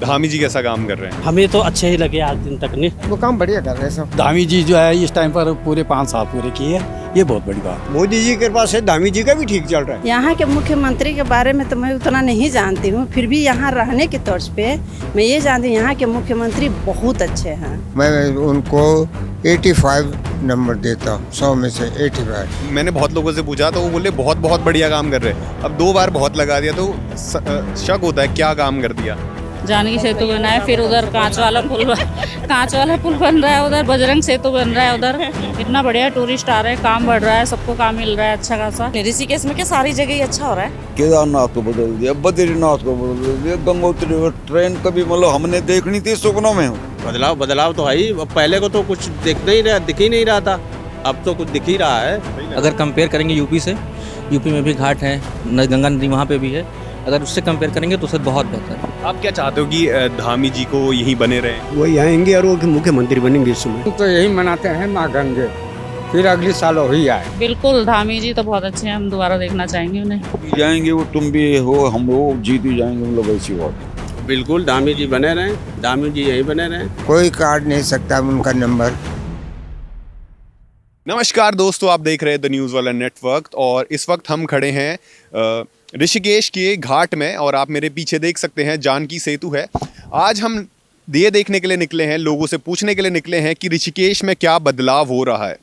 धामी जी कैसा काम कर रहे हैं? हमें तो अच्छे ही लगे आज दिन तक नहीं। वो काम बढ़िया कर रहे हैं सब। धामी जी जो है इस टाइम पर पूरे 5 साल पूरे किए, ये बहुत बड़ी बात। मोदी जी के पास है, धामी जी का भी ठीक चल रहा है। यहाँ के मुख्यमंत्री के बारे में तो मैं उतना नहीं जानती हूँ, फिर भी यहाँ रहने के तौर पे मैं ये जानती हूँ यहाँ के मुख्यमंत्री बहुत अच्छे हैं। मैं उनको 85 नंबर देता हूँ 100 में से 85। मैंने बहुत लोगों से पूछा तो वो बोले बहुत बहुत बढ़िया काम कर रहे हैं। अब 2 बार बहुत लगा दिया तो शक होता है क्या काम कर दिया। जानकी सेतु बना है, फिर उधर कांच वाला पुल बन रहा है, उधर बजरंग सेतु बन रहा है, उधर इतना बढ़िया टूरिस्ट आ रहे हैं, काम बढ़ रहा है, सबको काम मिल रहा है अच्छा खासा। ऋषिकेश में क्या सारी जगह ही अच्छा हो रहा है। केदारनाथ को बदल दिया, बद्रीनाथ को बदल दिया, गंगोत्री ट्रेन कभी मतलब हमने देखनी थी सपनों में। बदलाव तो है ही। पहले को तो कुछ दिख ही नहीं रहा था, अब तो कुछ दिख ही रहा है। अगर कंपेयर करेंगे यूपी से, यूपी में भी घाट है, गंगा नदी वहाँ पे भी है, अगर उससे कंपेयर करेंगे तो उससे बहुत बेहतर है। आप क्या चाहते हो कि धामी जी को यहीं बने रहें? वो आएंगे और वो मुख्यमंत्री बनेंगे इस समय। तो यही मनाते हैं माँ गंगे, फिर अगले साल वही आए। बिल्कुल, धामी जी तो बहुत अच्छे हैं, हम दोबारा देखना चाहेंगे उन्हें। जाएंगे वो, तुम भी हो, हम लोग जीत ही जाएंगे, हम लोग ऐसी बात। बिल्कुल धामी जी बने रहें, धामी जी यही बने रहें। कोई काट नहीं सकता उनका नंबर। नमस्कार दोस्तों, आप देख रहे हैं द न्यूज़ वाला नेटवर्क और इस वक्त हम खड़े हैं ऋषिकेश के घाट में और आप मेरे पीछे देख सकते हैं जानकी सेतु है। आज हम ये देखने के लिए निकले हैं, लोगों से पूछने के लिए निकले हैं कि ऋषिकेश में क्या बदलाव हो रहा है,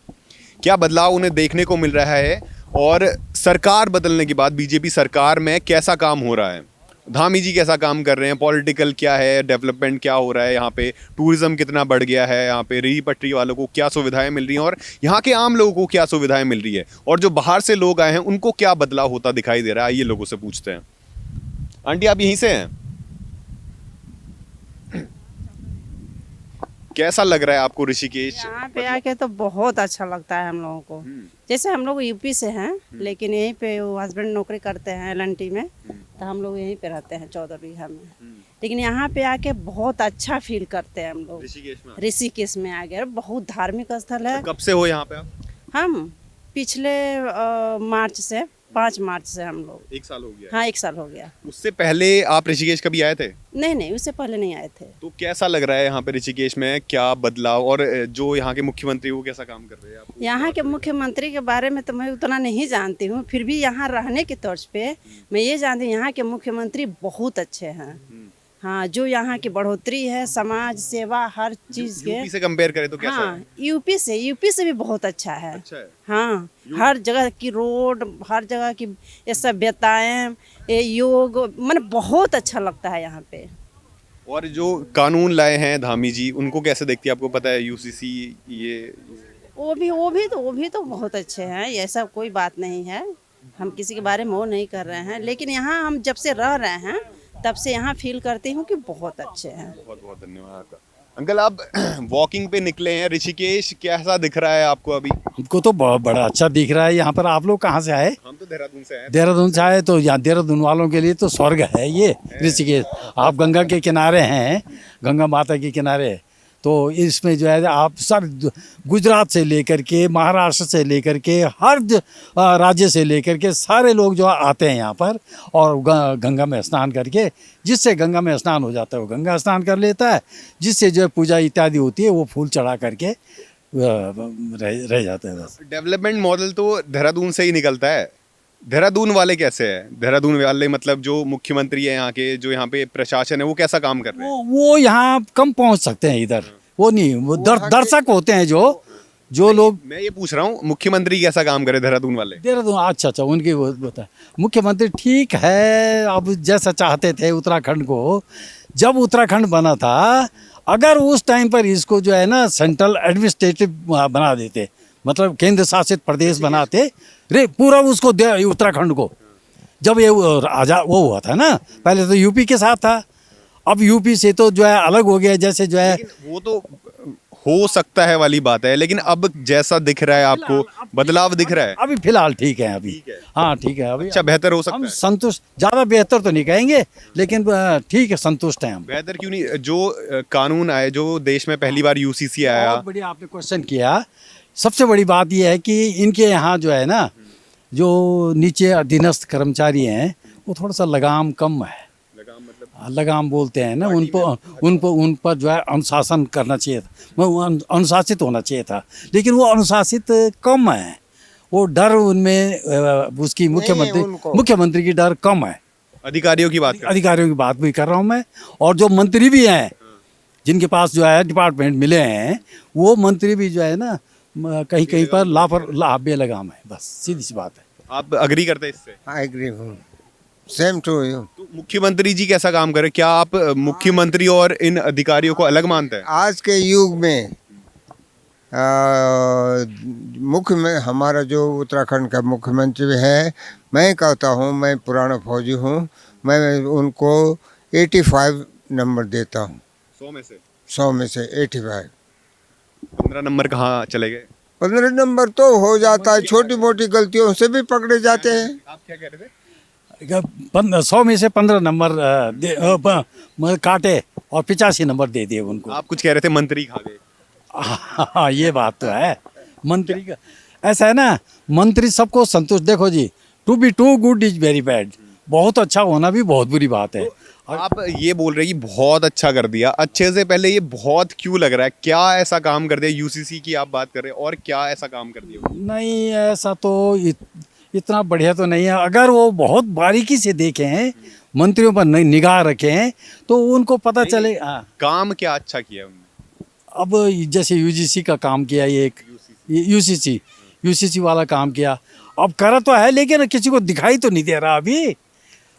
क्या बदलाव उन्हें देखने को मिल रहा है और सरकार बदलने के बाद बीजेपी सरकार में कैसा काम हो रहा है, धामी जी कैसा काम कर रहे हैं, पॉलिटिकल क्या है, डेवलपमेंट क्या हो रहा है, यहाँ पे टूरिज्म कितना बढ़ गया है, यहाँ पे रेहड़ी पटरी वालों को क्या सुविधाएं मिल रही हैं और यहाँ के आम लोगों को क्या सुविधाएं मिल रही है और जो बाहर से लोग आए हैं उनको क्या बदलाव होता दिखाई दे रहा है। आइए लोगों से पूछते हैं। आंटी आप यहीं से हैं? कैसा लग रहा है आपको ऋषिकेश? यहाँ पे आके तो बहुत अच्छा लगता है हम लोगों को। जैसे हम लोग यूपी से हैं, लेकिन यहीं पे वो हस्बैंड नौकरी करते हैं एल&टी में, तो हम लोग यहीं पे रहते हैं 14 बीघा में। लेकिन यहाँ पे आके बहुत अच्छा फील करते हैं हम लोग। ऋषिकेश में आ गए, बहुत धार्मिक स्थल है। कब से हो यहाँ पे आप? हम पिछले मार्च से 5 मार्च से हम लोग। 1 साल हो गया? हाँ 1 साल हो गया। उससे पहले आप ऋषिकेश कभी आए थे? नहीं, उससे पहले नहीं आए थे। तो कैसा लग रहा है यहाँ पे ऋषिकेश में, क्या बदलाव और जो यहाँ के मुख्यमंत्री वो कैसा काम कर रहे हैं आपको? यहाँ के मुख्यमंत्री के बारे में तो मैं उतना नहीं जानती हूँ, फिर भी यहाँ रहने के तौर पे मैं ये जानती हूँ यहाँ के मुख्यमंत्री बहुत अच्छे हैं। हाँ, जो यहाँ की बढ़ोतरी है, समाज सेवा हर चीज के। यूपी से कंपेयर करें तो कैसा हाँ, है? यूपी से भी बहुत अच्छा है। अच्छा है। हाँ, हर जगह की रोड, हर जगह की ये सभ्यताएं, ये योग, मतलब बहुत अच्छा लगता है यहाँ पे। और जो कानून लाए हैं धामी जी, उनको कैसे देखती है? आपको पता है यूसीसी ये वो भी तो बहुत अच्छे हैं, ऐसा कोई बात नहीं है। हम किसी के बारे में वो नहीं कर रहे हैं, लेकिन यहाँ हम जब से रह रहे हैं तब से यहाँ फील करती हूँ कि बहुत अच्छे हैं। बहुत बहुत धन्यवाद आपका। अंकल आप वॉकिंग पे निकले हैं ऋषिकेश, कैसा दिख रहा है आपको अभी? हमको तो बहुत बड़ा अच्छा दिख रहा है। यहाँ पर आप लोग कहाँ से आए? हम तो देहरादून से आए। देहरादून से आए तो यहाँ देहरादून वालों के लिए तो स्वर्ग है ये ऋषिकेश। आप गंगा के किनारे हैं, गंगा माता के किनारे, तो इसमें जो है आप सब गुजरात से लेकर के, महाराष्ट्र से लेकर के, हर राज्य से लेकर के सारे लोग जो आते हैं यहाँ पर और गंगा में स्नान करके, जिससे गंगा में स्नान हो जाता है वो गंगा स्नान कर लेता है, जिससे जो है पूजा इत्यादि होती है वो फूल चढ़ा करके रह जाते हैं। बस डेवलपमेंट मॉडल तो देहरादून से ही निकलता है। देहरादून वाले कैसे हैं? देहरादून वाले मतलब जो मुख्यमंत्री है यहाँ के, जो यहाँ पे प्रशासन है, वो कैसा काम कर रहे हैं? वो यहाँ कम पहुँच सकते हैं इधर, वो नहीं, वो दर्शक होते हैं जो लोग। मैं ये पूछ रहा हूँ मुख्यमंत्री कैसा काम करे देहरादून वाले? देहरादून अच्छा उनकी वो बता। मुख्यमंत्री ठीक है, अब जैसा चाहते थे उत्तराखंड को, जब उत्तराखंड बना था, अगर उस टाइम पर इसको जो है ना सेंट्रल एडमिनिस्ट्रेटिव बना देते, मतलब केंद्र शासित प्रदेश बनाते रे पूरा उसको उत्तराखंड को, जब ये आजाद वो हुआ था ना, पहले तो यूपी के साथ था, अब यूपी से तो जो है अलग हो गया, जैसे जो है वो तो हो सकता है वाली बात है, लेकिन अब जैसा दिख रहा है आपको बदलाव दिख रहा है? अभी फिलहाल ठीक है अभी। हाँ ठीक है अभी। अच्छा, बेहतर हो सकता हम है? संतुष्ट, ज़्यादा बेहतर तो नहीं कहेंगे, लेकिन ठीक है, संतुष्ट हैं हम। बेहतर क्यों नहीं? जो कानून आए, जो देश में पहली बार यूसीसी आया। बहुत बढ़िया आपने क्वेश्चन किया। सबसे बड़ी बात यह है कि इनके यहाँ जो है ना, जो नीचे अधीनस्थ कर्मचारी हैं वो थोड़ा सा लगाम कम है। लगाम बोलते हैं ना, उन पर जो है अनुशासन करना चाहिए था, वो अनुशासित होना चाहिए था, लेकिन वो अनुशासित कम है। वो डर उनमें उसकी मुख्यमंत्री की डर कम है। अधिकारियों की बात भी कर रहा हूँ मैं, और जो मंत्री भी हैं जिनके पास जो है डिपार्टमेंट मिले हैं, वो मंत्री भी जो है ना कहीं कहीं पर बेलगाम है। बस सीधी सी बात है। आप अग्री करते हैं इससे? आई एग्री हूँ, सेम टू यू। तो मुख्यमंत्री जी कैसा काम करे? क्या आप मुख्यमंत्री और इन अधिकारियों को अलग मानते हैं? आज के युग में मुख्य में हमारा जो उत्तराखंड का मुख्यमंत्री है, मैं कहता हूँ, मैं पुराना फौजी हूँ, मैं उनको 85 नंबर देता हूँ। 100 में से 85। 15 नंबर कहाँ चले गए? 15 नंबर तो हो जाता है, छोटी मोटी गलतियों से भी पकड़े जाते हैं। आप क्या कह रहे थे? 100 में से 15 नंबर काटे और 85 नंबर दे दिए उनको। आप कुछ कह रहे थे, मंत्री खा गए। हाँ, ये बात तो है। मंत्री का ऐसा है ना, मंत्री सबको संतुष्ट। देखो जी, to be too good is very bad. बहुत अच्छा होना भी बहुत बुरी बात है। आप ये बोल रहे हैं कि बहुत अच्छा कर दिया, अच्छे से पहले ये बहुत क्यों लग रहा है? क्या ऐसा काम कर दिया? यूसीसी की आप बात कर रहे हैं, और क्या ऐसा काम कर दिया? नहीं, ऐसा तो इतना बढ़िया तो नहीं है। अगर वो बहुत बारीकी से देखें, मंत्रियों पर निगाह रखें, तो उनको पता चले। काम क्या अच्छा किया उन्होंने? अब जैसे यूजीसी का काम किया, ये एक यूसीसी वाला काम किया। अब करा तो है, लेकिन किसी को दिखाई तो नहीं दे रहा अभी।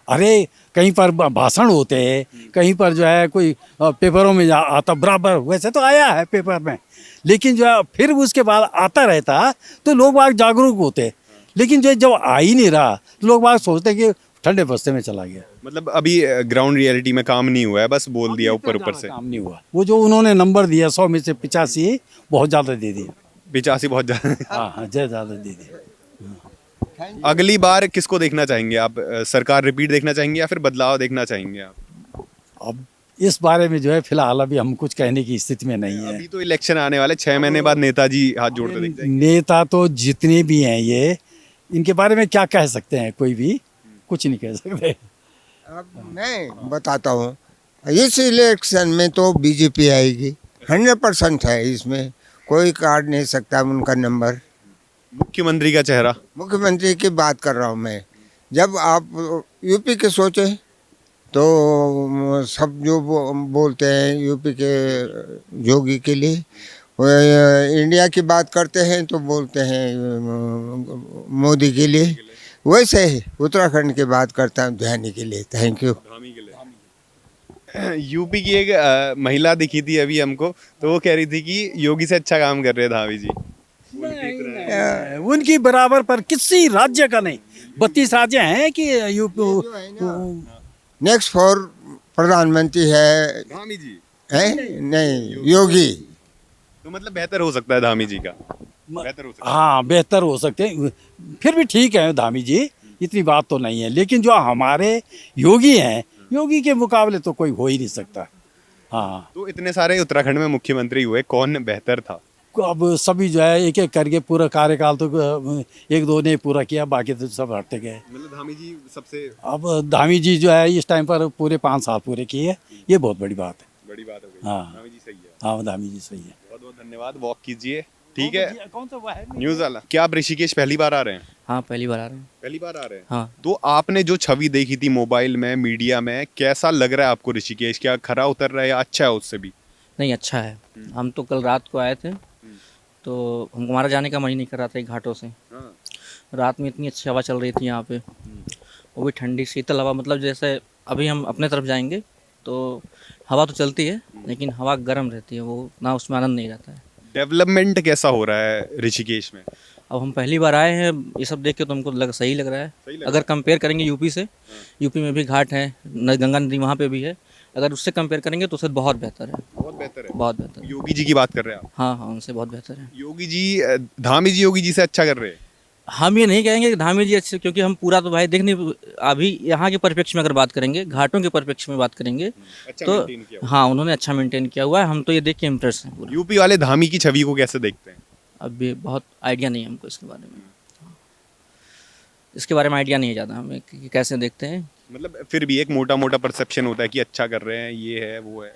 अरे कहीं पर भाषण होते हैं, कहीं पर जो है कोई पेपरों में आता बराबर, वैसे तो आया है पेपर में, लेकिन जो है फिर उसके बाद आता रहता तो लोग बाग जागरूक होते। लेकिन जो जब आ ही नहीं रहा तो लोग बाग सोचते कि ठंडे बस्ते में चला गया। मतलब अभी ग्राउंड रियलिटी में काम नहीं हुआ है, बस बोल दिया ऊपर से। काम नहीं हुआ। वो जो उन्होंने नंबर दिया 100 में से 85, बहुत ज़्यादा दे दिया। 85 बहुत ज़्यादा? हाँ, ज़्यादा दे दिया। अगली बार किसको देखना चाहेंगे आप? सरकार रिपीट देखना चाहेंगे या फिर बदलाव देखना चाहेंगे आप? अब इस बारे में जो है फिलहाल अभी हम कुछ कहने की स्थिति में नहीं है। अभी तो इलेक्शन आने वाले, 6 महीने बाद नेताजी हाथ जोड़ते दिख जाएंगे। नेता तो जितने भी हैं, ये इनके बारे में क्या कह सकते हैं? कोई भी कुछ नहीं कह सकते। अब मैं बताता हूँ, इस इलेक्शन में तो बीजेपी आएगी, 100% है। इसमें कोई काट नहीं सकता उनका नंबर। मुख्यमंत्री का चेहरा? मुख्यमंत्री की बात कर रहा हूँ मैं। जब आप यूपी के सोचे तो सब जो बोलते हैं यूपी के योगी के लिए, इंडिया की बात करते हैं तो बोलते हैं मोदी के लिए, वैसे ही उत्तराखंड की बात करता हूँ धामी के लिए। Thank you. यूपी की एक महिला दिखी थी अभी हमको, तो वो कह रही थी कि योगी से अच्छा काम कर रहे हैं धामी जी। उनकी बराबर पर किसी राज्य का नहीं। 32 राज्य हैं कि नेक्स्ट फॉर प्रधानमंत्री है धामी जी है नहीं, योगी। तो मतलब बेहतर हो सकता है धामी जी का? बेहतर हो सकता है। हाँ, बेहतर हो सकते हैं। फिर भी ठीक है धामी जी, इतनी बात तो नहीं है। लेकिन जो हमारे योगी हैं, योगी के मुकाबले तो कोई हो ही नहीं सकता। हाँ, तो इतने सारे उत्तराखंड में मुख्यमंत्री हुए, कौन बेहतर था? अब सभी जो है एक एक करके पूरा कार्यकाल तो एक दो ने पूरा किया, बाकी तो सब हटते गए। मतलब धामी जी सबसे? अब धामी जी जो है इस टाइम पर पूरे 5 साल पूरे किए, ये बहुत बड़ी बात है। बड़ी बात हो गई। हाँ, धामी जी सही है। हाँ, धामी जी सही है। बहुत बहुत धन्यवाद। वॉक कीजिए, ठीक है। कौन सा वो है? न्यूज़ वाला। क्या आप ऋषिकेश पहली बार आ रहे हैं? हाँ, पहली बार आ रहे हैं। पहली बार आ रहे हैं? हाँ। तो आपने जो छवि देखी थी मोबाइल में, मीडिया में, कैसा लग रहा है आपको ऋषिकेश? क्या खरा उतर रहा है या अच्छा है उससे भी? नहीं, अच्छा है। हम तो कल रात को आए थे, तो हमको हमारा जाने का मन ही नहीं कर रहा था घाटों से। रात में इतनी अच्छी हवा चल रही थी यहाँ पे, वो भी ठंडी शीतल हवा। मतलब जैसे अभी हम अपने तरफ जाएंगे तो हवा तो चलती है, लेकिन हवा गर्म रहती है, वो ना उसमें आनंद नहीं रहता है। डेवलपमेंट कैसा हो रहा है ऋषिकेश में? अब हम पहली बार आए हैं, ये सब देख के तो हमको सही लग रहा है। अगर कंपेयर करेंगे यूपी से, यूपी में भी घाट है, गंगा नदी वहाँ पे भी है। अगर उससे कंपेयर करेंगे तो उससे बहुत बेहतर है। बहुत बेहतर है? बहुत बेहतर। योगी जी की बात कर रहे हैं आप? हाँ हाँ, उनसे बहुत बेहतर है। योगी जी, धामी जी योगी जी से अच्छा कर रहे हैं? हम ये नहीं कहेंगे कि धामी जी अच्छे, क्योंकि हम पूरा तो भाई देख नहीं। अभी यहाँ के परिप्रेक्ष्य में अगर बात करेंगे, घाटों के परिप्रेक्ष्य में बात करेंगे अच्छा तो मेंटेन किया हुआ। हाँ, उन्होंने अच्छा मेंटेन किया हुआ है। हम तो ये देख के इम्प्रेस हैं पूरा। यूपी वाले धामी की छवि को कैसे देखते हैं? अब भी बहुत आइडिया नहीं है हमको इसके बारे में। इसके बारे में आइडिया नहीं है ज़्यादा हमें कि कैसे देखते हैं। मतलब फिर भी एक मोटा मोटा परसेप्शन होता है कि अच्छा कर रहे हैं, ये है वो है।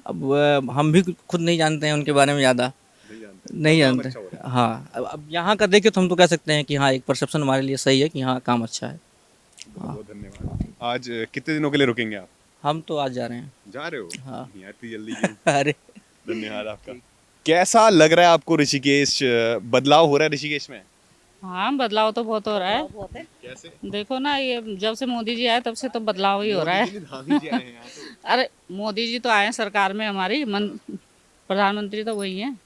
अब हम भी खुद नहीं जानते हैं उनके बारे में ज़्यादा, नहीं जानते। अच्छा हो रहा हाँ, अब यहाँ का देखे तो हम तो कह सकते हैं कि हाँ एक परसेप्शन हमारे लिए सही है कि हाँ काम अच्छा है। बहुत बहुत धन्यवाद। आज कितने दिनों के लिए रुकेंगे आप? हम तो आज जा रहे हैं। जा रहे हो? हाँ। यार इतनी जल्दी क्यों? अरे धन्यवाद आपका। कैसा लग रहा है आपको ऋषिकेश? बदलाव हो रहा है ऋषिकेश में? हाँ, बदलाव तो बहुत हो रहा है। कैसे? देखो ना, ये जब से मोदी जी आए तब से तो बदलाव ही हो रहा है। धामी जी आए हैं यहाँ तो। अरे मोदी जी तो आए हैं सरकार में, हमारी प्रधानमंत्री तो वही हैं,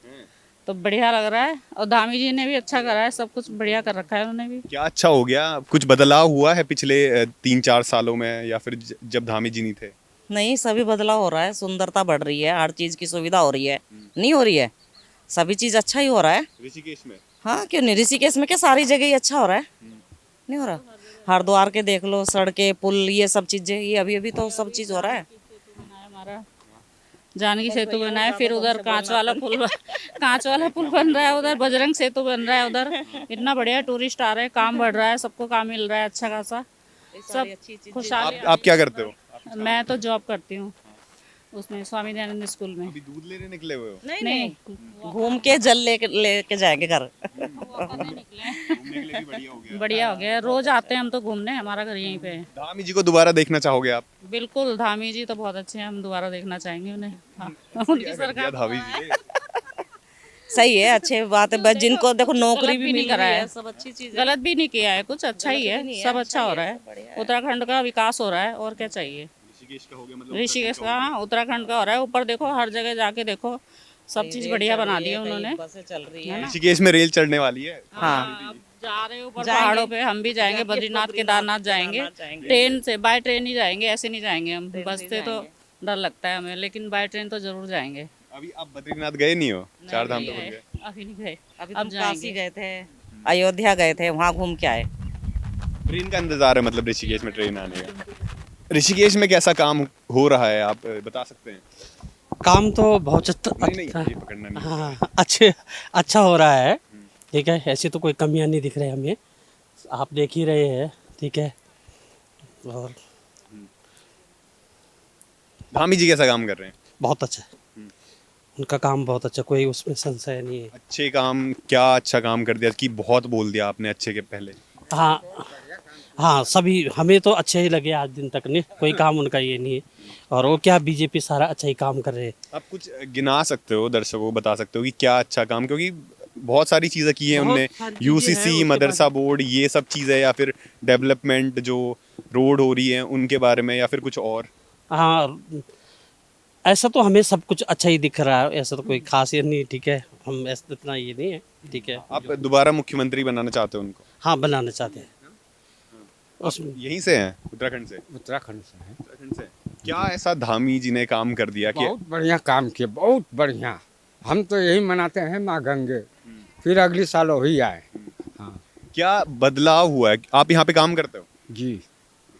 तो बढ़िया लग रहा है। और धामी जी ने भी अच्छा करा है, सब कुछ बढ़िया कर रखा है उन्होंने भी। क्या अच्छा हो गया? कुछ बदलाव हुआ है पिछले 3-4 सालों में, या फिर जब धामी जी नहीं थे? नहीं, सभी बदलाव हो रहा है, सुंदरता बढ़ रही है, हर चीज़ की सुविधा हो रही है। नहीं हो रही है? सभी चीज़ अच्छा ही हो रहा है। ऋषिकेश में? हाँ, क्यों नहीं? ऋषिकेश में क्या सारी जगह ही अच्छा हो रहा है? नहीं हो रहा? हरिद्वार के देख लो, सड़कें, पुल, ये सब चीज़ें, ये अभी अभी तो सब चीज़ हो रहा है। हमारा जानकी सेतु बना है, फिर उधर कांच वाला पुल बन रहा है, उधर बजरंग सेतु बन रहा है, उधर इतना बढ़िया टूरिस्ट आ रहे हैं, काम बढ़ रहा है, सबको काम मिल रहा है अच्छा खासा, सब खुशहाली। आप क्या करते हो? मैं तो जॉब करती हूँ उसमें, स्वामी दयानंद स्कूल में। अभी दूध लेने निकले हुए हो? नहीं, घूम के जल लेके जाएंगे घर। घूमने के लिए भी बढ़िया हो गया। बढ़िया हो गया, रोज आते हैं हम तो घूमने, हमारा घर यहीं पे है। धामी जी को दोबारा देखना चाहोगे आप? बिल्कुल, धामी जी तो बहुत अच्छे हैं, हम दोबारा देखना चाहेंगे उन्हें। हाँ, उनकी सरकार धामी जी सही है, अच्छी बात है। बस जिनको देखो नौकरी गलत भी भी नहीं मिल करा रही है, है, सब अच्छी चीज है। गलत भी नहीं किया है, कुछ अच्छा ही है, सब अच्छा हो रहा है। उत्तराखंड का विकास हो रहा है, और क्या चाहिए? ऋषिकेश का हो गया, मतलब ऋषिकेश का, हाँ, उत्तराखंड का हो रहा है। ऊपर देखो, हर जगह जाके देखो, सब चीज बढ़िया बना दी है उन्होंने। बसें चल रही है। ऋषिकेश में रेल चढ़ने वाली है। हाँ, अब जा रहे हैं ऊपर पहाड़ों पे, हम भी जाएंगे, बद्रीनाथ केदारनाथ जाएंगे, ट्रेन से, बाय ट्रेन ही जाएंगे, ऐसे नहीं जाएंगे हम। बस से तो डर लगता है हमें, लेकिन बाय ट्रेन तो जरूर जाएंगे। अभी आप बद्रीनाथ गए नहीं हो? 4 धाम तो हो गए। अभी नहीं गए, अभी अब तुम काशी जाएंगे। गए थे, अयोध्या गए थे, वहाँ घूम के आए। ट्रेन का इंतजार है, मतलब ऋषिकेश में ट्रेन आने का। ऋषिकेश में कैसा काम हो रहा है, आप बता सकते हैं? काम तो बहुत नहीं, ये पकड़ना नहीं। हाँ, अच्छा हो रहा है। ठीक है, ऐसी तो कोई कमियां नहीं दिख रही हमें, आप देख ही रहे हैं। ठीक है, और धामी जी कैसा काम कर रहे हैं? बहुत अच्छा है उनका काम, बहुत अच्छा, कोई उसमें संशय नहीं है। अच्छे काम, क्या अच्छा काम कर दिया कि बहुत बोल दिया आपने अच्छे के पहले? हाँ, सभी हमें तो अच्छे ही लगे आज दिन तक, नहीं कोई काम उनका ये नहीं है। और वो क्या, बीजेपी सारा अच्छा ही काम कर रहे हैं। आप कुछ गिना सकते हो, दर्शकों को बता सकते हो कि क्या अच्छा काम, क्योंकि बहुत सारी चीज़ें की है उनने, यूसीसी, मदरसा बोर्ड, ये सब चीज़ें, या फिर डेवलपमेंट जो रोड हो रही है उनके बारे में, या फिर कुछ और? हाँ, ऐसा तो हमें सब कुछ अच्छा ही दिख रहा है, ऐसा तो कोई खास ये नहीं। ठीक है, हम ऐसा इतना ये नहीं है। ठीक है, आप दोबारा मुख्यमंत्री बनाना चाहते हो उनको? हाँ, बनाना चाहते हैं। यहीं से हैं? उत्तराखंड से? उत्तराखंड से है। उत्तराखंड से। क्या ऐसा धामी जी ने काम कर दिया कि बहुत बढ़िया काम किए, बहुत बढ़िया। हम तो यही मनाते हैं माँ गंगे, फिर अगले साल वही आए। हाँ, क्या बदलाव हुआ है? आप यहाँ पे काम करते हो? जी।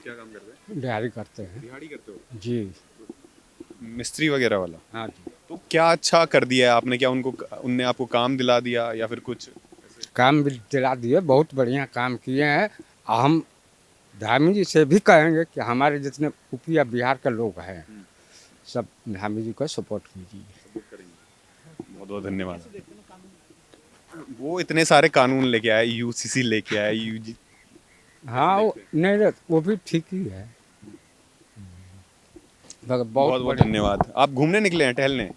क्या काम करते हैं? दिहाड़ी करते हैं। दिहाड़ी करते हो? जी। मिस्त्री वगैरह वाला? हाँ जी। तो क्या अच्छा कर दिया है आपने? क्या उनने आपको काम दिला दिया, या फिर कुछ? काम भी दिला दिए, बहुत बढ़िया काम किए हैं। हम धामी जी से भी कहेंगे कि हमारे जितने यूपी या बिहार के लोग हैं, सब धामी जी को सपोर्ट कीजिए। बहुत बहुत धन्यवाद। वो इतने सारे कानून लेके आए, यूसीसी लेके आए, यूजी। हाँ, नहीं, वो भी ठीक ही है। बहुत बहुत धन्यवाद। आप घूमने निकले हैं, टहलने?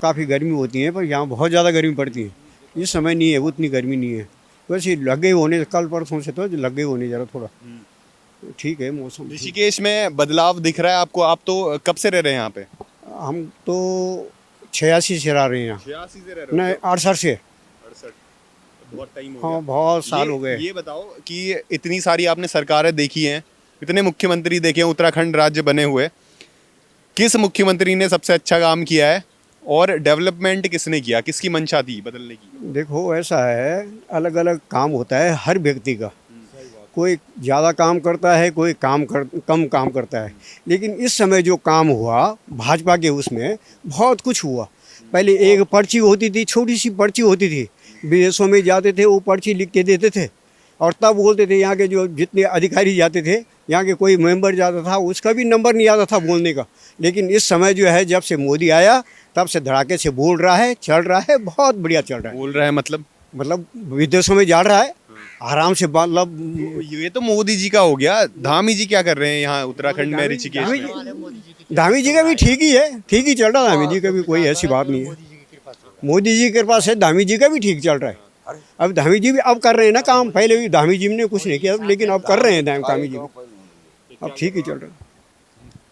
काफ़ी गर्मी होती है, पर यहाँ बहुत ज़्यादा गर्मी पड़ती है। इस समय नहीं है, उतनी गर्मी नहीं है। वैसे लगे होने, कल परसों से तो लगे होने ज़रा थोड़ा ठीक है मौसम। ऋषिकेश में बदलाव दिख रहा है आपको? आप तो कब से रह रहे हैं यहाँ पे? हम तो 86 से रह रहे हैं यहाँ। 86 से रह रहे हो? नहीं, 68 से। 68। बहुत टाइम हो हाँ, गया। बहुत साल हो गए। ये बताओ कि इतनी सारी आपने सरकारें देखी हैं, इतने मुख्यमंत्री देखे हैं, उत्तराखंड राज्य बने हुए, किस मुख्यमंत्री ने सबसे अच्छा काम किया है, और डेवलपमेंट किसने किया? किसकी मंशा थी बदलने की? देखो, ऐसा है, अलग अलग काम होता है हर व्यक्ति का। कोई ज़्यादा काम करता है, कोई कम काम करता है। लेकिन इस समय जो काम हुआ भाजपा के, उसमें बहुत कुछ हुआ। पहले एक पर्ची होती थी, छोटी सी पर्ची होती थी, विदेशों में जाते थे वो पर्ची लिख के देते थे और तब बोलते थे यहाँ के जो जितने अधिकारी जाते थे, यहाँ के कोई मेंबर जाता था उसका भी नंबर नहीं आता था बोलने का। लेकिन इस समय जो है जब से मोदी आया तब से धड़ाके से बोल रहा है, चल रहा है, बहुत बढ़िया चल रहा है। बोल रहा है मतलब विदेशों में जा रहा है आराम से, मतलब ये तो मोदी जी का हो गया। धामी जी क्या कर रहे हैं यहाँ उत्तराखंड में, ऋषिकेश में? धामी जी का भी ठीक ही है, ठीक ही चल रहा है। धामी जी का भी कोई ऐसी बात नहीं है, मोदी जी के कृपा से धामी जी का भी ठीक चल रहा है। अब धामी जी भी अब कर रहे हैं ना काम, पहले भी धामी जी ने कुछ नहीं किया लेकिन अब कर रहे हैं धामी जी भी, अब ठीक ही चल रहा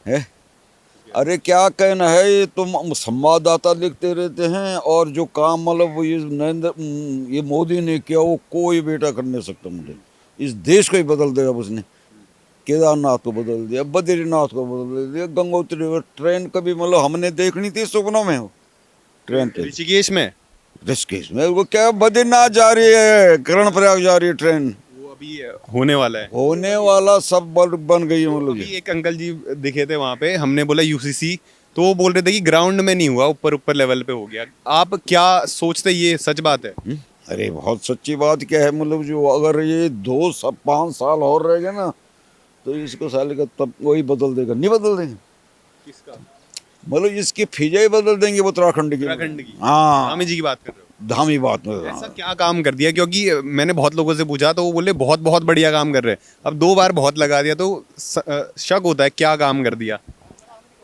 है। अरे क्या कहना है, ये तुम संवाददाता लिखते रहते हैं और जो काम मतलब ये मोदी ने किया वो कोई बेटा कर नहीं सकता। मुझे इस देश को ही बदल देगा उसने। केदारनाथ को बदल दिया, बद्रीनाथ को बदल दिया, गंगोत्री ट्रेन कभी मतलब हमने देखनी थी सपनों में। हो ट्रेन ऋषिकेश में वो क्या बद्रीनाथ जा रही है, कर्णप्रयाग जा रही है ट्रेन, वो अभी होने वाला है, होने वाला सब बन गई है। मतलब अभी एक अंकल जी दिखे थे वहाँ पे, हमने बोला यूसीसी, तो वो बोल रहे थे कि ग्राउंड में नहीं हुआ, ऊपर लेवल पे हो गया। आप क्या सोचते, ये सच बात है? अरे बहुत सच्ची बात क्या है, मतलब जो अगर ये 5 साल और रह गए ना तो इसको साले का तब वही बदल देगा। नहीं बदल देंगे, किसका मतलब इसकी फिजा ही बदल देंगे उत्तराखंड की। हाँ, धामी जी की बात कर रहे हो? धामी बात में ऐसा क्या काम कर दिया? क्योंकि मैंने बहुत लोगों से पूछा तो वो बोले बहुत बहुत बढ़िया काम कर रहे हैं। अब 2 बार बहुत लगा दिया तो शक होता है क्या काम कर दिया।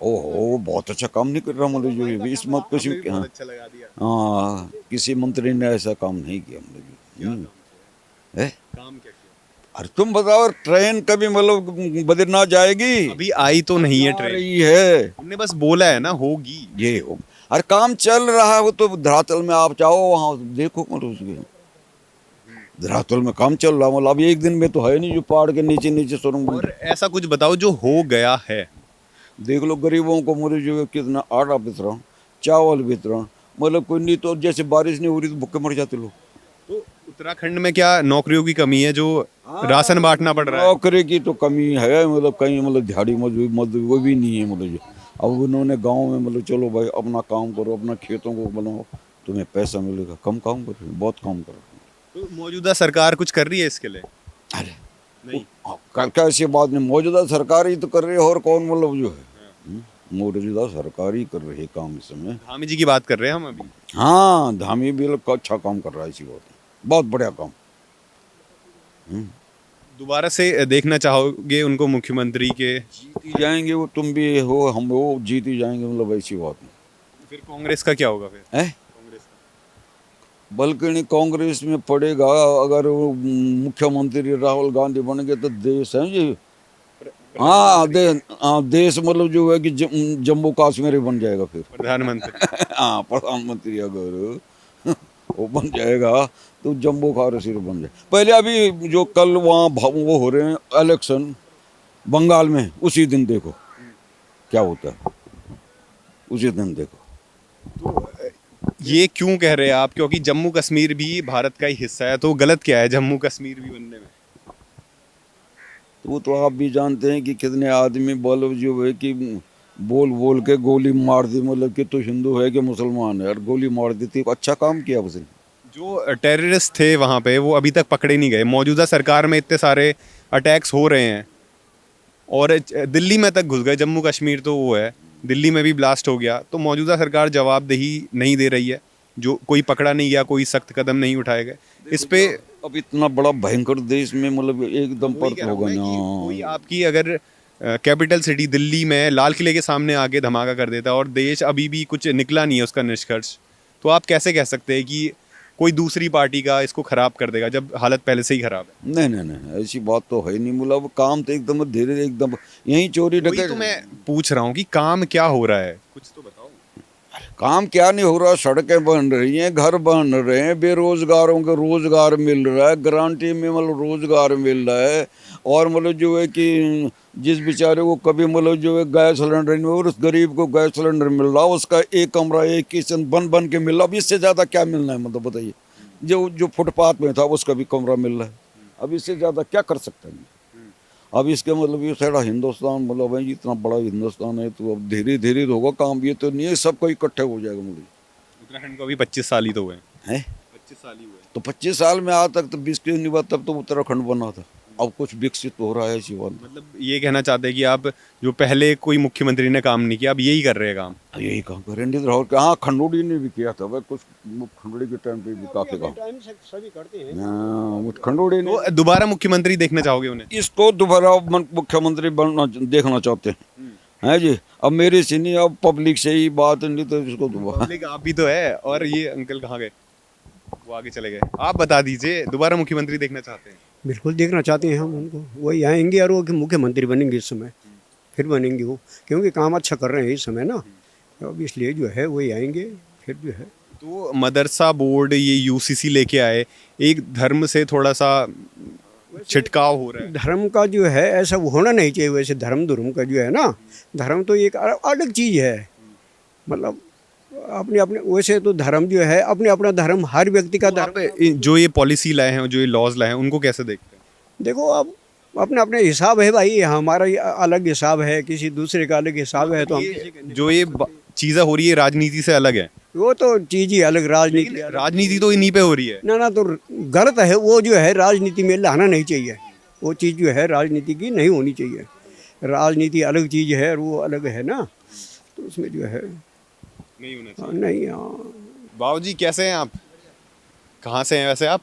ओहो, बहुत अच्छा काम नहीं कर रहा मतलब जो ये इस मत कुछ। हाँ, किसी मंत्री ने ऐसा काम नहीं किया मतलब। काम क्या किया? अरे तुम बताओ, ट्रेन कभी मतलब बद्रीनाथ जाएगी? अभी आई तो नहीं है ट्रेन, रही है, उन्होंने बस बोला है ना होगी। ये हो, अरे काम चल रहा है वो तो धरातल में। आप जाओ वहाँ देखो, मतलब उसके धरातल में काम चल रहा, मतलब अब एक दिन में तो है नहीं जो पहाड़ के नीचे सुरंग। और ऐसा कुछ बताओ जो हो गया है। देख लो गरीबों को मतलब जो कितना आटा वितरण, चावल वितरण, मतलब कोई नहीं तो जैसे बारिश नहीं हो रही तो भूखे मर जाते लोग। तो उत्तराखंड में क्या नौकरियों की कमी है जो राशन बांटना पड़ रहा है? नौकरी की तो कमी है, मतलब कहीं मतलब दिहाड़ी मजदूरी वो भी नहीं है मतलब जो। अब उन्होंने गांव में मतलब चलो भाई अपना काम करो, अपना खेतों को बनाओ, तुम्हें पैसा मिलेगा। कम काम करो, बहुत काम करो। तो मौजूदा सरकार कुछ कर रही है इसके लिए? अरे नहीं, कैसी बात नहीं, मौजूदा सरकार ही तो कर रही है, और कौन मतलब जो है। मौजूदा सरकार ही कर रही है काम इस समय। धामी जी की बात कर रहे हैं हम अभी। हाँ, धामी भी अच्छा काम कर रहा है, इसी बात बहुत बढ़िया काम। दोबारा से देखना चाहोगे उनको मुख्यमंत्री के? जीत ही जाएंगे वो, तुम भी हो हम वो जीत ही जाएंगे, मतलब ऐसी बात नहीं। फिर कांग्रेस का क्या होगा फिर? है बल्कि नहीं, कांग्रेस में पड़ेगा अगर वो मुख्यमंत्री राहुल गांधी बन गए तो देश है ये। हाँ, देश मतलब जो है कि जम्मू कश्मीर ही बन जाएगा फिर प्रधानमंत्री। हाँ, प्रधानमंत्री अगर वो बन जाएगा तो जम्मू कश्मीर बन जाए। पहले अभी जो कल वहाँ वो हो रहे हैं इलेक्शन बंगाल में, उसी दिन देखो क्या होता है, उसी दिन देखो। तो ये क्यों कह रहे हैं आप? क्योंकि जम्मू कश्मीर भी भारत का ही हिस्सा है, तो गलत क्या है जम्मू कश्मीर भी बनने में? वो तो आप भी जानते हैं कि कितने आदमी बोल जो है कि बोल के गोली मार दी, मतलब कि तो हिंदू है कि मुसलमान है, और गोली मार दी थी। अच्छा काम किया उसने। जो टेररिस्ट थे वहाँ पे वो अभी तक पकड़े नहीं गए। मौजूदा सरकार में इतने सारे अटैक्स हो रहे हैं और दिल्ली में तक घुस गए। जम्मू कश्मीर तो वो है, दिल्ली में भी ब्लास्ट हो गया, तो मौजूदा सरकार जवाबदेही नहीं दे रही है। जो कोई पकड़ा नहीं गया, कोई सख्त कदम नहीं उठाए गए इस पे। अब इतना बड़ा भयंकर देश में मतलब एकदम परत होगा ना। कोई आपकी अगर कैपिटल सिटी दिल्ली में लाल किले के सामने आके धमाका कर देता और देश अभी भी कुछ निकला नहीं है उसका निष्कर्ष, तो आप कैसे कह सकते हैं कि कोई दूसरी पार्टी का इसको खराब कर देगा जब हालत पहले से ही खराब है? नहीं, ऐसी बात तो है नहीं। मतलब काम तो एकदम धीरे एकदम यही चोरी तो मैं पूछ रहा हूँ कि काम क्या हो रहा है, कुछ तो बताओ। काम क्या नहीं हो रहा, सड़कें बन रही हैं, घर बन रहे हैं, बेरोजगारों को रोजगार मिल रहा है, गारंटी में मतलब रोजगार मिल रहा है। और मतलब जो है कि जिस बेचारे को कभी मतलब जो है गैस सिलेंडर नहीं हो, उस गरीब को गैस सिलेंडर मिल रहा, उसका एक कमरा एक किचन बन के मिल रहा। अब इससे ज़्यादा क्या मिलना है, मतलब बताइए। जो फुटपाथ में था उसका भी कमरा मिल रहा है, अब इससे ज़्यादा क्या कर सकते हैं। अब इसके मतलब ये सारा हिंदुस्तान मतलब है, इतना बड़ा हिंदुस्तान है, तो अब धीरे धीरे होगा काम। ये तो नहीं है सबको इकट्ठे हो जाएगा। मुझे उत्तराखंड को अभी 25 साल ही तो हुए हैं। 25 साल ही हुए। तो 25 साल में आज तक तो 20 के नहीं हुआ, तब तो उत्तराखंड बना था। अब कुछ विकसित हो रहा है जीवन। मतलब ये कहना चाहते हैं कि आप जो पहले कोई मुख्यमंत्री ने काम नहीं किया, अब यही कर रहे हैं काम। यही काम करेंगे राहुल का। हाँ, खंडोड़ी ने भी किया था भाई, कुछ खंडोड़ी के टाइम पे भी काफी काम। सभी करते हैं। हाँ, खंडोड़ी ने। तो दोबारा मुख्यमंत्री देखना चाहोगे उन्हें? इसको दोबारा मुख्यमंत्री बनना देखना चाहते हैं, है जी। अब मेरे से नहीं, अब पब्लिक से ही बात, नहीं तो इसको दोबारा। पब्लिक आप भी तो है। और ये अंकल कहाँ गए? वो आगे चले गए। आप बता दीजिए, दोबारा मुख्यमंत्री देखना चाहते हैं? बिल्कुल देखना चाहते हैं हम उनको, वही आएंगे और वो मुख्यमंत्री बनेंगे इस समय, फिर बनेंगे वो, क्योंकि काम अच्छा कर रहे हैं इस समय ना, अब इसलिए जो है वही आएंगे फिर जो है। तो मदरसा बोर्ड ये यूसीसी लेके आए, एक धर्म से थोड़ा सा छिटकाव हो रहा है। धर्म का जो है ऐसा वो होना नहीं चाहिए। वैसे धर्म का जो है ना, धर्म तो एक अलग चीज़ है। मतलब अपने अपने, वैसे तो धर्म जो है अपने अपना धर्म, हर व्यक्ति का धर्म। जो ये पॉलिसी लाए हैं, जो ये लॉज लाए हैं, उनको कैसे देखते हैं? देखो अब अपने अपने हिसाब है भाई, हमारा ये अलग हिसाब है, किसी दूसरे का अलग हिसाब है। तो हम जो ये चीज़ें हो रही है राजनीति से अलग है। वो तो चीज़ ही अलग, राजनीति। राजनीति तो इन्हीं पे हो रही है ना तो गलत है वो, जो है राजनीति में लाना नहीं चाहिए। वो चीज़ जो है राजनीति की नहीं होनी चाहिए। राजनीति अलग चीज़ है और वो अलग है ना, तो उसमें जो है नहीं होना चाहिए। नहीं। हाँ, बाबू जी कैसे हैं आप? कहाँ से हैं वैसे आप?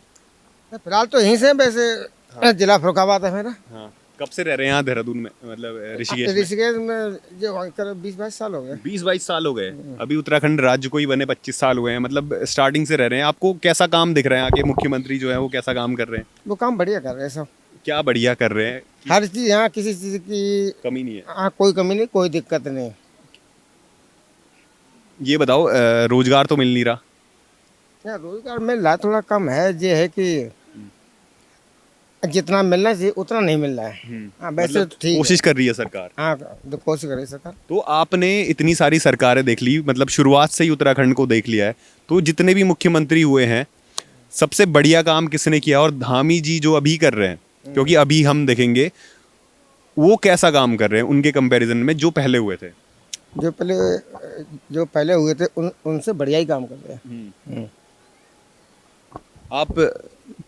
फिलहाल तो यहीं से, वैसे जिला फरुखाबाद है मेरा। हाँ, कब से रह रहे हैं यहाँ देहरादून में, मतलब ऋषिकेश में? ऋषिकेश में जो 20-22 साल हो गए। 20-22 साल हो गए। अभी उत्तराखंड राज्य को ही बने 25 साल हुए हैं, मतलब स्टार्टिंग से रह रहे हैं। आपको कैसा काम दिख रहा है? आके मुख्यमंत्री जो है वो कैसा काम कर रहे हैं? वो काम बढ़िया कर रहे हैं सब। क्या बढ़िया कर रहे हैं? हर चीज़ यहाँ, किसी चीज़ की कमी नहीं है। हाँ, कोई कमी नहीं, कोई दिक्कत नहीं। ये बताओ, रोजगार तो मिल नहीं रहा? यहाँ रोजगार मिल रहा, थोड़ा कम है। ये है कि जितना मिलना चाहिए उतना नहीं मिल रहा है। हाँ, वैसे मतलब ठीक कोशिश कर रही है सरकार। हाँ, तो कोशिश कर रही है सरकार। तो आपने इतनी सारी सरकारें देख ली, मतलब शुरुआत से ही उत्तराखंड को देख लिया है, तो जितने भी मुख्यमंत्री हुए हैं सबसे बढ़िया काम किसने किया? और धामी जी जो अभी कर रहे हैं, क्योंकि अभी हम देखेंगे वो कैसा काम कर रहे हैं उनके कंपैरिजन में जो पहले हुए थे? जो पहले हुए थे उनसे बढ़िया ही काम कर रहे हैं। आप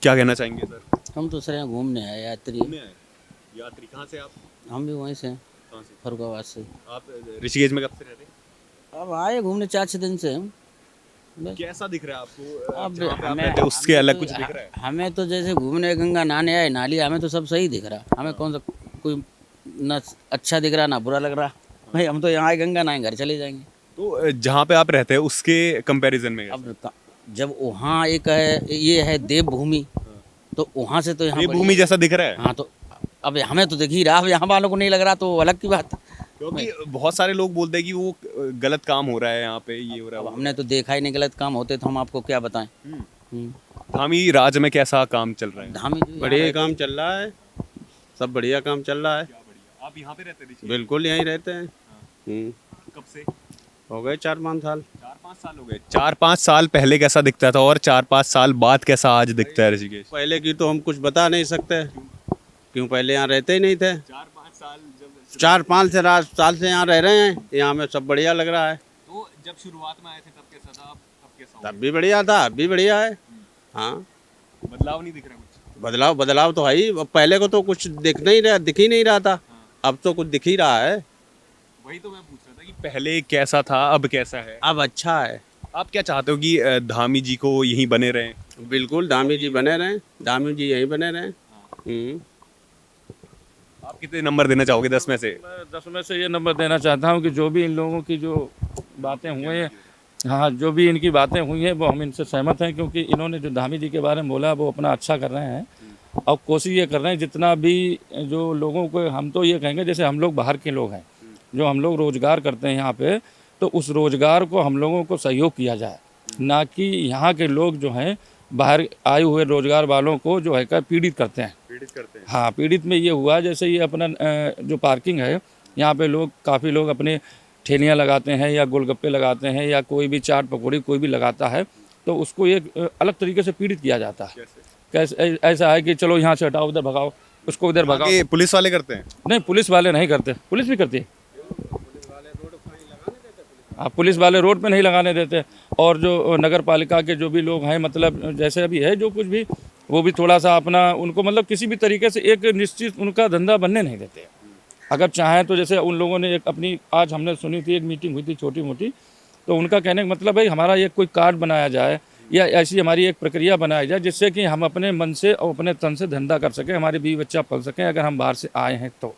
क्या कहना चाहेंगे सर? हम तो सर यहाँ घूमने आए, यात्री। यात्री कहाँ से आप? हम भी वहीं से, कहाँ से? फरुखाबाद से। आप ऋषिकेश में कब से रह रहे हैं? अब आए घूमने 4-6 दिन से। कैसा दिख रहा है आपको? अब जहाँ पे आप हमें रहते हो, उसके अलग कुछ दिख रहा है? हमें तो जैसे घूमने गंगा नहाने आए, नाली, हमें तो सब सही दिख रहा। हमें कौन सा कोई ना अच्छा दिख रहा ना बुरा लग रहा भाई। हम तो यहाँ आए गंगा नहाए, घर चले जाएंगे। तो जहाँ पे आप रहते हैं उसके कंपैरिजन में अब जब वहाँ एक है, ये है देवभूमि, तो वहाँ से तो यहाँ ये भूमि जैसा दिख रहा है। हाँ, तो अब हमें तो दिख ही रहा, अब यहाँ वालों को नहीं लग रहा तो अलग की बात। क्योंकि बहुत सारे लोग बोलते हैं कि वो गलत काम हो रहा है यहाँ पे, ये हो रहा है। अब हमने तो देखा ही नहीं, गलत काम होते तो हम आपको क्या बताएं। धामी राज में कैसा काम चल रहा है? धामी बढ़िया काम चल रहा है, सब बढ़िया काम चल रहा है। आप यहाँ पे रहते हैं? बिल्कुल यहीं रहते हैं। कब से? हो गए 4-5 साल। 4-5 साल हो गए। 4-5 साल पहले कैसा दिखता था और 4-5 साल बाद कैसा आज दिखता है ऋषिकेश? पहले की तो हम कुछ बता नहीं सकते, क्यों पहले यहाँ रहते ही नहीं थे। 4-5 साल से यहाँ रह रहे हैं, यहाँ में सब बढ़िया लग रहा है। तो जब शुरुआत में आए थे तब कैसा था, अब कैसा? तब भी बढ़िया था, अब भी बढ़िया है। हाँ, बदलाव नहीं दिख रहा कुछ? बदलाव तो है ही। पहले को तो कुछ दिख ही नहीं रहा था, अब तो कुछ दिख ही रहा है। वही तो मैं पूछ रहा था कि पहले कैसा था, अब कैसा है? अब अच्छा है। आप क्या चाहते हो कि धामी जी को यहीं बने रहें? बिल्कुल, धामी जी बने रहें, धामी जी यहीं बने रहें। आप कितने नंबर देना चाहोगे 10 में से? मैं 10 में से ये नंबर देना चाहता हूँ कि जो भी इन लोगों की जो बातें हुई हैं, हाँ, जो भी इनकी बातें हुई हैं वो हम इनसे सहमत हैं, क्योंकि इन्होंने जो धामी जी के बारे में बोला वो अपना अच्छा कर रहे हैं। और कोशिश ये कर रहे हैं जितना भी जो लोगों को, हम तो ये कहेंगे जैसे हम लोग बाहर के लोग हैं, जो हम लोग रोज़गार करते हैं यहाँ पे, तो उस रोज़गार को हम लोगों को सहयोग किया जाए, ना कि यहाँ के लोग जो हैं बाहर आए हुए रोज़गार वालों को जो है का पीड़ित करते हैं। हाँ, पीड़ित में ये हुआ जैसे ये अपना जो पार्किंग है यहाँ पे काफ़ी लोग अपने ठेलियाँ लगाते हैं या गोलगप्पे लगाते हैं या कोई भी चाट पकौड़ी कोई भी लगाता है, तो उसको एक अलग तरीके से पीड़ित किया जाता है। कैसे ऐसा है कि चलो यहाँ से हटाओ, उधर भगाओ, उसको उधर भगाओ। ये पुलिस वाले करते हैं? नहीं, पुलिस वाले नहीं करते, पुलिस भी करती है। आप पुलिस वाले रोड पे नहीं लगाने देते, और जो नगर पालिका के जो भी लोग हैं, मतलब जैसे अभी है जो कुछ भी, वो भी थोड़ा सा अपना उनको मतलब किसी भी तरीके से एक निश्चित उनका धंधा बनने नहीं देते। अगर चाहें तो जैसे उन लोगों ने एक अपनी, आज हमने सुनी थी, एक मीटिंग हुई थी छोटी मोटी, तो उनका कहने का मतलब भाई हमारा एक कोई कार्ड बनाया जाए या ऐसी हमारी एक प्रक्रिया बनाई जाए जिससे कि हम अपने मन से और अपने तन से धंधा कर सकें, हमारे बीवी बच्चा पल सकें अगर हम बाहर से आए हैं तो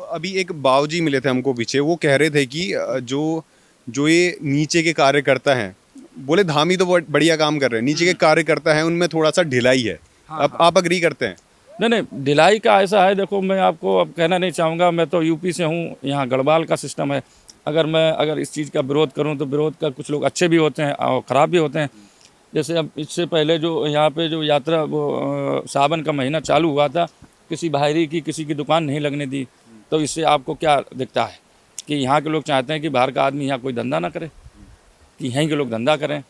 अभी एक बाबूजी मिले थे हमको पीछे, वो कह रहे थे कि जो जो ये नीचे के कार्यकर्ता हैं, बोले धामी तो बढ़िया काम कर रहे हैं, नीचे के कार्यकर्ता हैं उनमें थोड़ा सा ढिलाई है। अब आप अग्री करते हैं? नहीं, ढिलाई का ऐसा है, देखो मैं आपको अब कहना नहीं चाहूँगा, मैं तो यूपी से हूँ, यहाँ गढ़वाल का सिस्टम है। अगर इस चीज़ का विरोध करूँ तो विरोध का कुछ लोग अच्छे भी होते हैं और ख़राब भी होते हैं। जैसे अब इससे पहले जो यहाँ पे जो यात्रा, वो सावन का महीना चालू हुआ था, किसी बाहरी की किसी की दुकान नहीं लगने दी, तो इससे आपको क्या दिखता है कि यहाँ के लोग चाहते हैं कि बाहर का आदमी यहाँ कोई धंधा ना करे, कि यहीं के लोग धंधा करें।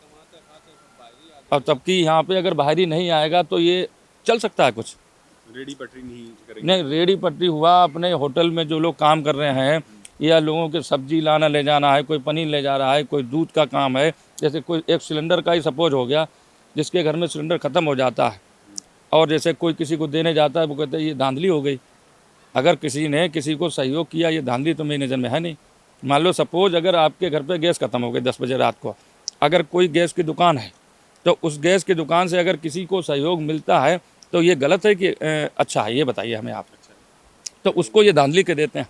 और तबकि यहाँ पे अगर बाहरी नहीं आएगा तो ये चल सकता है कुछ। रेडी पटरी नहीं करेंगे? नहीं, रेडी पटरी हुआ, अपने होटल में जो लोग काम कर रहे हैं, या लोगों के सब्जी लाना ले जाना है, कोई पनीर ले जा रहा है, कोई दूध का काम है, जैसे कोई एक सिलेंडर का ही सपोज हो गया, जिसके घर में सिलेंडर ख़त्म हो जाता है और जैसे कोई किसी को देने जाता है, वो कहते हैं ये धांधली हो गई। अगर किसी ने किसी को सहयोग किया, ये धांधली तो मेरी नज़र में है नहीं। मान लो सपोज अगर आपके घर पे गैस ख़त्म हो गई 10 बजे रात को, अगर कोई गैस की दुकान है तो उस गैस की दुकान से अगर किसी को सहयोग मिलता है तो ये गलत है कि अच्छा है? ये बताइए हमें आप। तो उसको ये धांधली के देते हैं।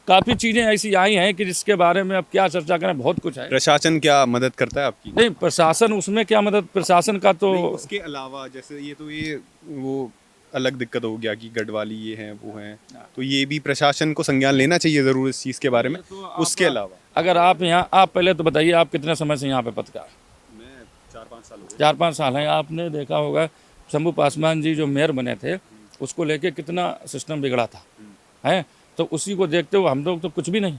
काफ़ी चीज़ें ऐसी आई हैं कि जिसके बारे में अब क्या चर्चा करें, बहुत कुछ है। प्रशासन क्या मदद करता है आपकी? नहीं, प्रशासन उसमें क्या मदद, प्रशासन का तो नहीं, उसके अलावा जैसे ये वो अलग दिक्कत हो गया कि गढ़वाली ये हैं वो हैं, तो ये भी प्रशासन को संज्ञान लेना चाहिए ज़रूर इस चीज़ के बारे में। उसके अलावा अगर आप यहाँ, आप पहले तो बताइए आप कितने समय से यहाँ पे पत्रकार? मैं 4-5 साल हो गए। 4-5 साल हैं। आपने देखा होगा शंभू पासवान जी जो मेयर बने थे, उसको लेके कितना सिस्टम बिगड़ा था, है? तो उसी को देखते हुए हम लोग तो कुछ भी नहीं।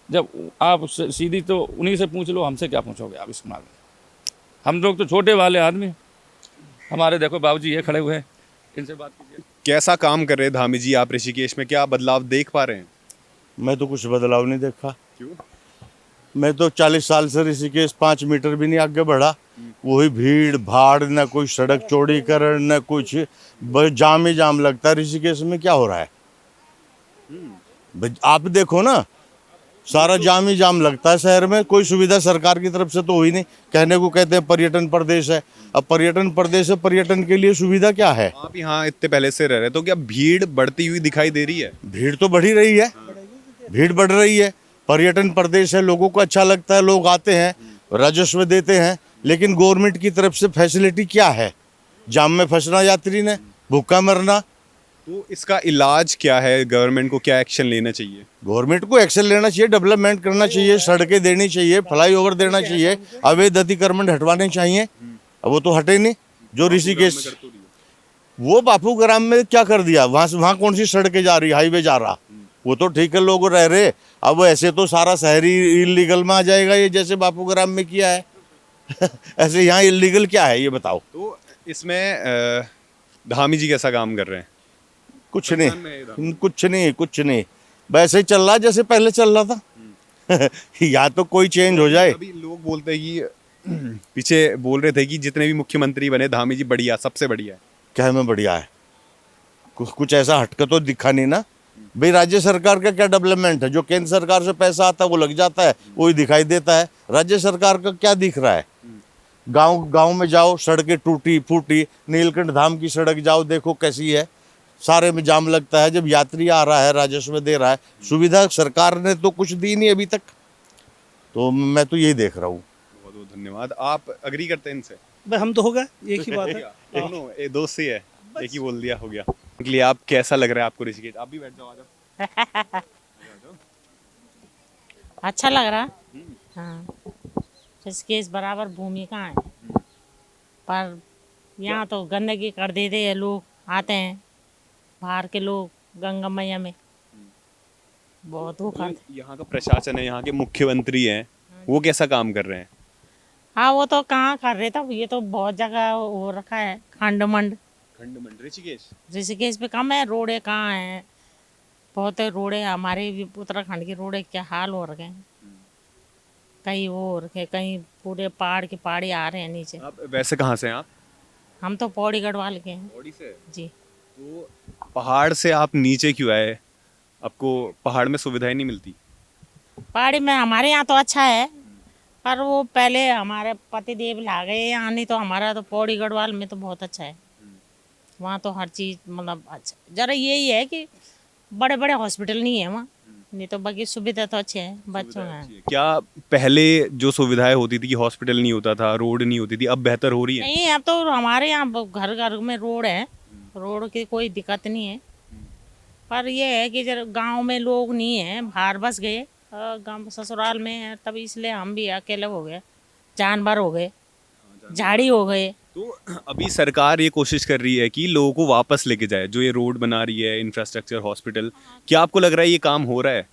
जब आप सीधी तो उन्हीं से पूछ लो, हमसे क्या पूछोगे आप इस मामले में? हम लोग तो छोटे वाले आदमी। हमारे देखो बाबूजी ये खड़े हुए हैं, इनसे बात कीजिए। कैसा काम कर रहे हैं धामी जी आप ऋषिकेश में? क्या बदलाव देख पा रहे हैं? मैं तो कुछ बदलाव नहीं देखा। क्यों? मैं तो 40 साल से ऋषिकेश 5 मीटर भी नहीं आगे बढ़ा। वही भीड़ भाड़, न कोई सड़क चौड़ीकरण, न कुछ, बस जाम ही जाम लगता है। ऋषिकेश में क्या हो रहा है? आप देखो ना, सारा जाम ही जाम लगता है शहर में। कोई सुविधा सरकार की तरफ से तो हुई नहीं। कहने को कहते हैं पर्यटन प्रदेश है, अब पर्यटन प्रदेश है, पर्यटन के लिए सुविधा क्या है? आप यहाँ इतने पहले से रह रहे, तो क्या भीड़ बढ़ती हुई दिखाई दे रही है? भीड़ तो बढ़ ही रही है, भीड़ बढ़ रही है। पर्यटन प्रदेश है, लोगों को अच्छा लगता है, लोग आते हैं, राजस्व देते हैं, लेकिन गवर्नमेंट की तरफ से फैसिलिटी क्या है? जाम में फंसना यात्री ने, भूखा मरना। तो इसका इलाज क्या है? गवर्नमेंट को क्या एक्शन लेना चाहिए? गवर्नमेंट को एक्शन लेना चाहिए, डेवलपमेंट करना चाहिए, सड़कें देनी चाहिए, फ्लाईओवर देना चाहिए, अवैध अतिक्रमण हटवाने चाहिए। अब वो तो हटे नहीं। जो ऋषिकेश, वो बापू ग्राम में क्या कर दिया? वहाँ कौन सी सड़कें जा रही, हाईवे जा रहा, वो तो ठीक है, लोग रह रहे। अब ऐसे तो सारा शहरी इलीगल में आ जाएगा, ये जैसे बापू ग्राम में किया है। ऐसे यहाँ इलीगल क्या है ये बताओ? तो इसमें धामी जी कैसा काम कर रहे हैं? कुछ नहीं, वैसे ही चल रहा जैसे पहले चल रहा था। या तो कोई चेंज हो जाए। अभी लोग बोलते हैं कि पीछे बोल रहे थे कि जितने भी मुख्यमंत्री बने, धामी जी बढ़िया, सबसे बढ़िया है। क्या में बढ़िया है? कुछ ऐसा हटकर तो दिखा नहीं ना भाई। राज्य सरकार का क्या डेवलपमेंट है? जो केंद्र सरकार से पैसा आता है वो लग जाता है, वही दिखाई देता है। राज्य सरकार का क्या दिख रहा है? गांव में जाओ, सड़कें टूटी फूटी, नीलकंठ धाम की सड़क जाओ, देखो कैसी है। सारे में जाम लगता है। जब यात्री आ रहा है, राजस्व दे रहा है, सुविधा सरकार ने तो कुछ दी नहीं अभी तक। तो मैं तो यही देख रहा हूँ। बहुत बहुत धन्यवाद। आप अग्री करते हैं इनसे? भाई हम तो हो गए, एक ही बात है। एक दोस्त ही है, एक ही बोल दिया, हो गया। इसलिए आप कैसा लग रहा है आपको ऋषिकेश? आप भी बैठ जाओ, आ जाओ। अच्छा लग रहा। हाँ, ऋषिकेश बराबर भूमि कहाँ है, पर यहाँ तो गंदगी कर देते हैं। लोग आते हैं बाहर के लोग गंगा मैया में, बहुत वो करते। यहाँ का प्रशासन है, यहाँ के मुख्यमंत्री हैं, वो कैसा काम कर रहे हैं? हाँ, वो तो कहाँ कर रहे था, ये तो बहुत जगह हो रखा है। खंड मंड ऋषिकेश पे कम है, रोडे कहाँ है, बहुत है रोडे। हमारे भी उत्तराखंड की रोडे क्या हाल हो रखे हैं। कहीं और के कहीं पूरे पहाड़ के पहाड़ी आ रहे हैं नीचे। आप वैसे कहाँ से हैं आप? हम तो पौड़ी गढ़वाल के हैं पौड़ी से। जी। तो पहाड़ से आप नीचे क्यों आए? आपको पहाड़ में सुविधाएं नहीं मिलती? पहाड़ी में हमारे यहाँ तो अच्छा है, पर वो पहले हमारे पति देव ला गए यहाँ, नहीं तो हमारा तो पौड़ी गढ़वाल में तो बहुत अच्छा है। वहाँ तो हर चीज़ मतलब अच्छा, जरा यही है कि बड़े बड़े हॉस्पिटल नहीं है वहाँ, नहीं तो बाकी सुविधा तो अच्छी है बच्चों में। क्या पहले जो सुविधाएं होती थी कि हॉस्पिटल नहीं होता था, रोड नहीं होती थी, अब बेहतर हो रही है? नहीं, अब तो हमारे यहाँ घर घर में रोड है, रोड की कोई दिक्कत नहीं है। पर ये है कि जब गांव में लोग नहीं है, बाहर बस गए, गांव ससुराल में है, तब इसलिए हम भी अकेले हो गए, जानवर हो गए, झाड़ी हो गए। तो अभी सरकार ये कोशिश कर रही है कि लोगों को वापस लेके जाए, जो ये रोड बना रही है, इंफ्रास्ट्रक्चर, हॉस्पिटल, क्या आपको लग रहा है ये काम हो रहा है?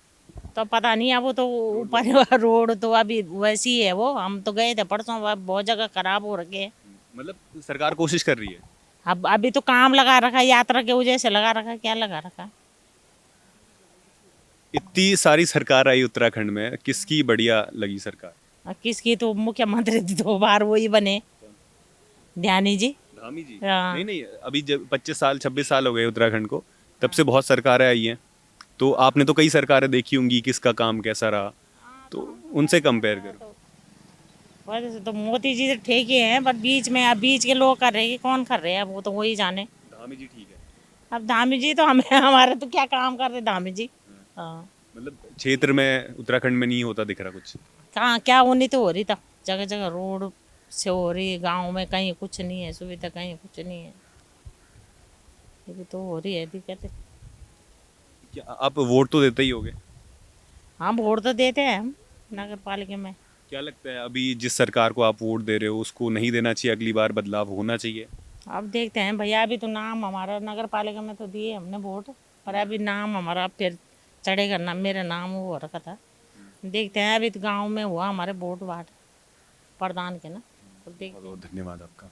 तो पता नहीं, अब वो तो ऊपर रोड तो अभी वैसी है, वो हम तो गए थे परसों, अब बहुत जगह खराब हो रखे हैं। मतलब सरकार कोशिश कर रही है? अब अभी तो काम लगा रखा है, यात्रा के वजह से लगा रखा है, क्या लगा रखा है। इतनी सारी सरकार आई उत्तराखंड में, किसकी बढ़िया लगी सरकार? किसकी तो मुख्यमंत्री 2 बार वही बने, ध्यानी जी। धामी जी? हाँ। नहीं नहीं, अभी जब 25 साल 26 साल हो गए उत्तराखंड को, तब से बहुत सरकारें आई हैं, तो आपने तो कई सरकारें देखी होंगी, किसका काम कैसा रहा, तो उनसे कंपेयर करो। वैसे तो मोदी जी तो ठीक ही हैं, पर बीच में अब बीच के लोग कर रहे हैं कि कौन कर रहे हैं, वो तो वही जाने। धामी जी ठीक है? अब धामी जी तो हमें हमारे तो क्या काम कर रहे धामी जी। हाँ, मतलब क्षेत्र में उत्तराखंड में नहीं होता दिख रहा कुछ? कहाँ क्या होनी तो हो रही था, जगह जगह रोड से हो रही, गांव में कहीं कुछ नहीं है सुविधा, कहीं कुछ नहीं है, ये भी तो हो रही है दिक्कत। क्या आप वोट तो देते ही होगे? हाँ, वोट तो देते हैं हम नगर पालिका में। क्या लगता है अभी जिस सरकार को आप वोट दे रहे हो उसको नहीं देना चाहिए, अगली बार बदलाव होना चाहिए? अब देखते हैं भैया, अभी तो नाम हमारा नगर पालिका में तो दिए हमने वोट, पर अभी नाम हमारा फिर चढ़ेगा ना, मेरा नाम वो रखा था, देखते हैं। अभी तो गांव में हुआ हमारे वोट वाट प्रधान के ना, तो देखते हैं। बहुत धन्यवाद आपका।